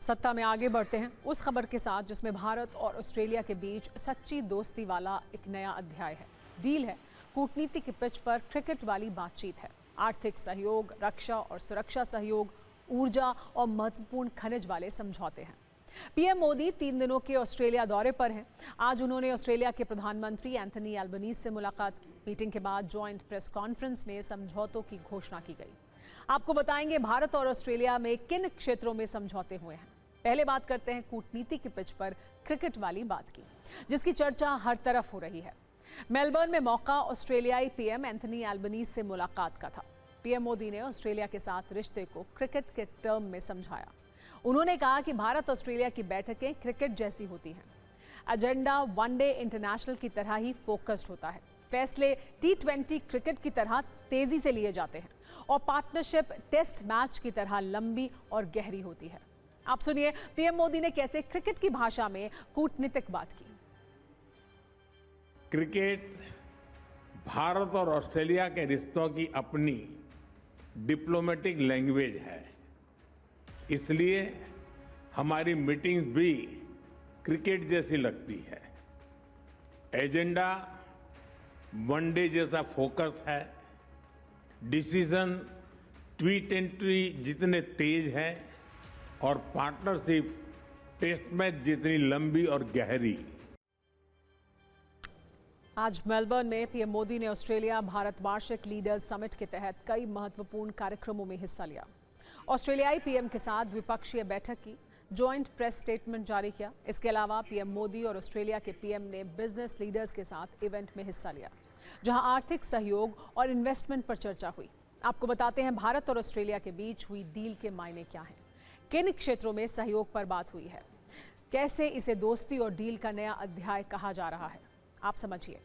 सत्ता में आगे बढ़ते हैं उस खबर के साथ जिसमें भारत और ऑस्ट्रेलिया के बीच सच्ची दोस्ती वाला एक नया अध्याय है। डील है, कूटनीति की पिच पर क्रिकेट वाली बातचीत है। आर्थिक सहयोग, रक्षा और सुरक्षा सहयोग, ऊर्जा और महत्वपूर्ण खनिज वाले समझौते हैं। पीएम मोदी 3 दिनों के ऑस्ट्रेलिया दौरे पर हैं। आज उन्होंने ऑस्ट्रेलिया के प्रधानमंत्री एंथनी एल्बनीज से मुलाकात की। मीटिंग के बाद जॉइंट प्रेस कॉन्फ्रेंस में समझौतों की घोषणा की गई। आपको बताएंगे भारत और ऑस्ट्रेलिया में किन क्षेत्रों में समझौते हुए हैं। पहले बात करते हैं कूटनीति की पिच पर क्रिकेट वाली बात की, जिसकी चर्चा हर तरफ हो रही है। मेलबर्न में मौका ऑस्ट्रेलियाई पीएम एंथनी एल्बनीज से मुलाकात का था। पीएम मोदी ने ऑस्ट्रेलिया के साथ रिश्ते को क्रिकेट के टर्म में समझाया। उन्होंने कहा कि भारत ऑस्ट्रेलिया की बैठकें क्रिकेट जैसी होती हैं। एजेंडा वनडे इंटरनेशनल की तरह ही फोकस्ड होता है। फैसले T20 क्रिकेट की तरह तेजी से लिए जाते हैं और पार्टनरशिप टेस्ट मैच की तरह लंबी और गहरी होती है। आप सुनिए पीएम मोदी ने कैसे क्रिकेट की भाषा में कूटनीतिक बात की। क्रिकेट भारत और ऑस्ट्रेलिया के रिश्तों की अपनी डिप्लोमेटिक लैंग्वेज है, इसलिए हमारी मीटिंग्स भी क्रिकेट जैसी लगती है। एजेंडा वनडे जैसा फोकस है, डिसीजन T20 जितने तेज है और पार्टनरशिप टेस्ट मैच जितनी लंबी और गहरी। आज मेलबर्न में पीएम मोदी ने ऑस्ट्रेलिया भारत वार्षिक लीडर्स समिट के तहत कई महत्वपूर्ण कार्यक्रमों में हिस्सा लिया। ऑस्ट्रेलियाई पीएम के साथ द्विपक्षीय बैठक की, जॉइंट प्रेस स्टेटमेंट जारी किया। इसके अलावा पीएम मोदी और ऑस्ट्रेलिया के पीएम ने बिजनेस लीडर्स के साथ इवेंट में हिस्सा लिया, जहां आर्थिक सहयोग और इन्वेस्टमेंट पर चर्चा हुई। आपको बताते हैं भारत और ऑस्ट्रेलिया के बीच हुई डील के मायने क्या हैं, किन क्षेत्रों में सहयोग पर बात हुई है, कैसे इसे दोस्ती और डील का नया अध्याय कहा जा रहा है। आप समझिए,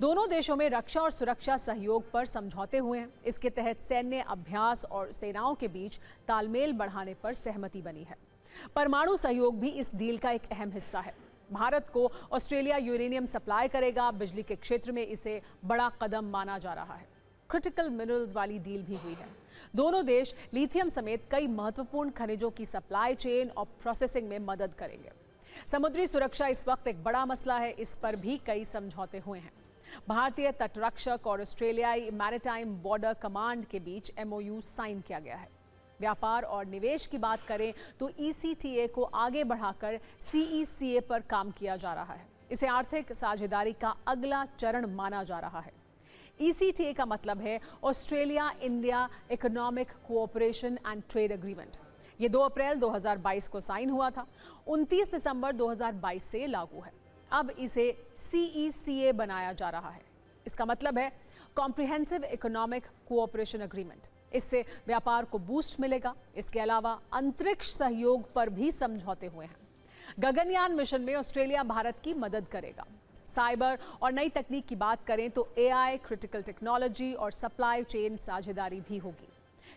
दोनों देशों में रक्षा और सुरक्षा सहयोग पर समझौते हुए हैं। इसके तहत सैन्य अभ्यास और सेनाओं के बीच तालमेल बढ़ाने पर सहमति बनी है। परमाणु सहयोग भी इस डील का एक अहम हिस्सा है। भारत को ऑस्ट्रेलिया यूरेनियम सप्लाई करेगा। बिजली के क्षेत्र में इसे बड़ा कदम माना जा रहा है। क्रिटिकल मिनरल्स वाली डील भी हुई है। दोनों देश लिथियम समेत कई महत्वपूर्ण खनिजों की सप्लाई चेन और प्रोसेसिंग में मदद करेंगे। समुद्री सुरक्षा इस वक्त एक बड़ा मसला है, इस पर भी कई समझौते हुए हैं। भारतीय तटरक्षक और ऑस्ट्रेलियाई मैरीटाइम बॉर्डर कमांड के बीच MOU साइन किया गया है। व्यापार और निवेश की बात करें तो ECTA को आगे बढ़ाकर CECA पर काम किया जा रहा है। इसे आर्थिक साझेदारी का अगला चरण माना जा रहा है। ECTA का मतलब है Australia India economic cooperation and trade agreement. ये 2 अप्रैल 2022 को साइन हुआ था, 29 दिसंबर 2022 से लागू है। अब इसे CECA बनाया जा रहा है। इसका मतलब है कॉम्प्रिहेंसिव इकोनॉमिक कोऑपरेशन एग्रीमेंट। इससे व्यापार को बूस्ट मिलेगा। इसके अलावा अंतरिक्ष सहयोग पर भी समझौते हुए हैं। गगनयान मिशन में ऑस्ट्रेलिया भारत की मदद करेगा। साइबर और नई तकनीक की बात करें तो AI, क्रिटिकल टेक्नोलॉजी और सप्लाई चेन साझेदारी भी होगी।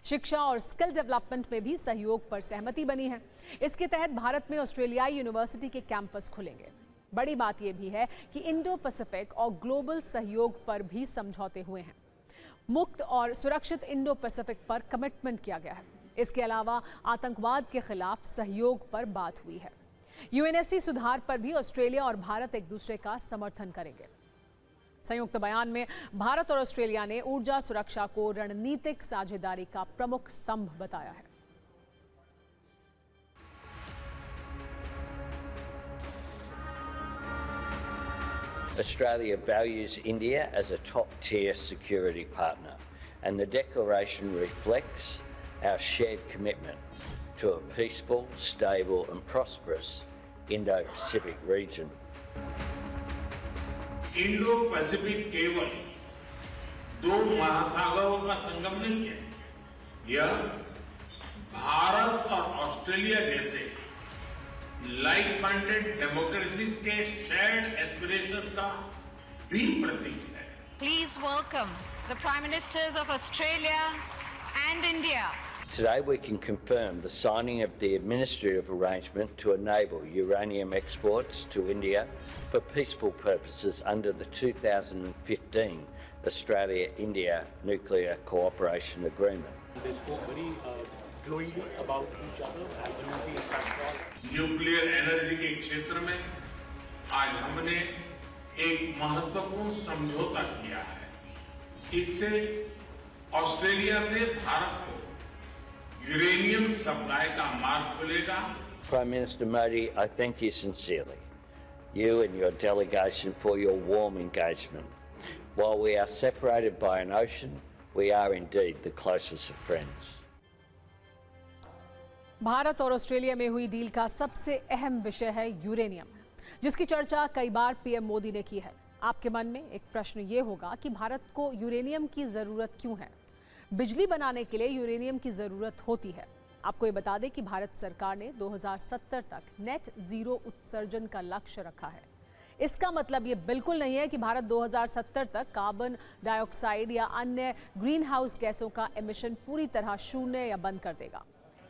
शिक्षा और स्किल डेवलपमेंट में भी सहयोग पर सहमति बनी है। इसके तहत भारत में ऑस्ट्रेलियाई यूनिवर्सिटी के कैंपस खुलेंगे। बड़ी बात यह भी है कि इंडो पैसिफिक और ग्लोबल सहयोग पर भी समझौते हुए हैं। मुक्त और सुरक्षित इंडो पैसिफिक पर कमिटमेंट किया गया है। इसके अलावा आतंकवाद के खिलाफ सहयोग पर बात हुई है। UNSC सुधार पर भी ऑस्ट्रेलिया और भारत एक दूसरे का समर्थन करेंगे। संयुक्त बयान में भारत और ऑस्ट्रेलिया ने ऊर्जा सुरक्षा को रणनीतिक साझेदारी का प्रमुख स्तंभ बताया है। Australia values India as a top-tier security partner, and the declaration reflects our shared commitment to a peaceful, stable and prosperous Indo-Pacific region. Indo-Pacific केवल 2 महासागरों का संगम नहीं है, यह भारत और ऑस्ट्रेलिया जैसे लाइक माइंडेड डेमोक्रेसीज के शेयर्ड एस्पिरेशंस का भी प्रतीक है। Please welcome the Prime Ministers of Australia and India. Today we can confirm the signing of the administrative arrangement to enable uranium exports to India for peaceful purposes under the 2015 Australia-India Nuclear Cooperation Agreement. They spoke very glowingly about each other and the impact. Nuclear energy के क्षेत्र में आज हमने एक महत्वपूर्ण समझौता किया है। इससे ऑस्ट्रेलिया से भारत को यूरेनियम सप्लाई का मार्ग खुलेगा। Prime Minister Modi, I thank you sincerely, you and your delegation, for your warm engagement. While we are separated by an ocean, we are indeed the closest of friends. Bharat और Australia में हुई deal का सबसे अहम विषय है uranium, जिसकी चर्चा कई बार पीएम मोदी ने की है। आपके मन में एक प्रश्न ये होगा कि भारत को यूरेनियम की जरूरत क्यों है? बिजली बनाने के लिए यूरेनियम की जरूरत होती है। आपको ये बता दें कि भारत सरकार ने 2070 तक नेट जीरो उत्सर्जन का लक्ष्य रखा है। इसका मतलब ये बिल्कुल नहीं है कि भारत 2070 तक कार्बन डाइऑक्साइड या अन्य ग्रीन हाउस गैसों का एमिशन पूरी तरह शून्य या बंद कर देगा।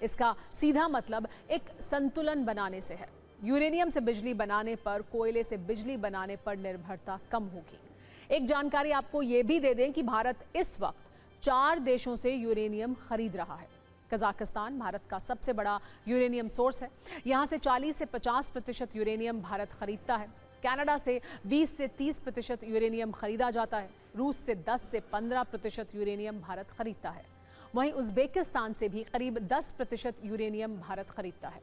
इसका सीधा मतलब एक संतुलन बनाने से है। यूरेनियम से बिजली बनाने पर, कोयले से बिजली बनाने पर निर्भरता कम होगी। एक जानकारी आपको ये भी दे दें कि भारत इस वक्त 4 देशों से यूरेनियम खरीद रहा है। कजाकिस्तान भारत का सबसे बड़ा यूरेनियम सोर्स है। यहाँ से 40 से 50% यूरेनियम भारत खरीदता है। कनाडा से 20 से 30% यूरेनियम खरीदा जाता है। रूस से 10 से 15% यूरेनियम भारत खरीदता है। वहीं उज़्बेकिस्तान से भी करीब 10% यूरेनियम भारत खरीदता है।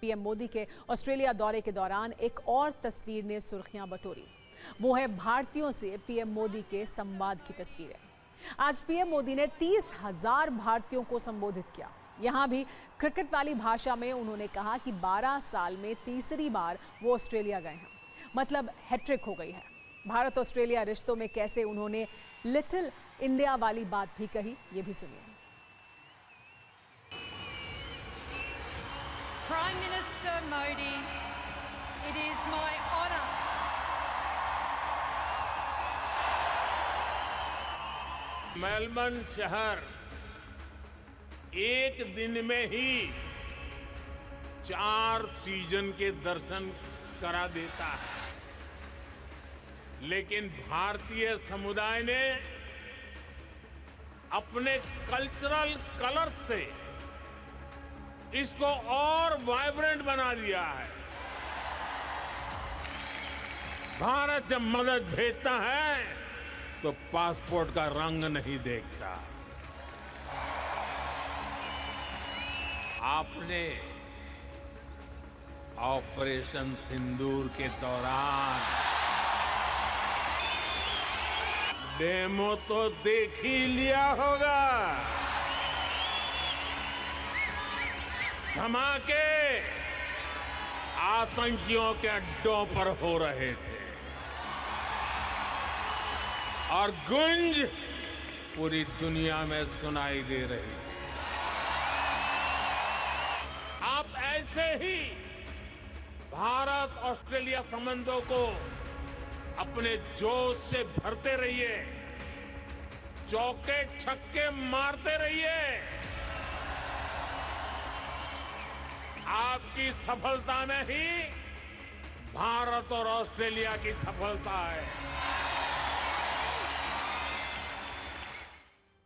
पीएम मोदी के ऑस्ट्रेलिया दौरे के दौरान एक और तस्वीर ने सुर्खियां बटोरी। वो है भारतीयों से पीएम मोदी के संवाद की तस्वीरें। आज पीएम मोदी ने 30,000 भारतीयों को संबोधित किया। यहाँ भी क्रिकेट वाली भाषा में उन्होंने कहा कि 12 साल में तीसरी बार वो ऑस्ट्रेलिया गए हैं, मतलब हैट्रिक हो गई है। भारत ऑस्ट्रेलिया रिश्तों में कैसे उन्होंने लिटिल इंडिया वाली बात भी कही, ये भी सुनिए। Prime Minister Modi, it is my honour Melbourne शहर एक दिन में ही 4 सीजन के दर्शन करा देता है, लेकिन भारतीय समुदाय ने अपने कल्चरल कलर से इसको और वाइब्रेंट बना दिया है। भारत जब मदद भेजता है तो पासपोर्ट का रंग नहीं देखता। आपने ऑपरेशन सिंदूर के दौरान डेमो तो देख ही लिया होगा। धमाके आतंकियों के अड्डों पर हो रहे थे और गूंज पूरी दुनिया में सुनाई दे रही थी। आप ऐसे ही भारत ऑस्ट्रेलिया संबंधों को अपने जोश से भरते रहिए, चौके छक्के मारते रहिए। आपकी सफलता में ही भारत और ऑस्ट्रेलिया की सफलता है।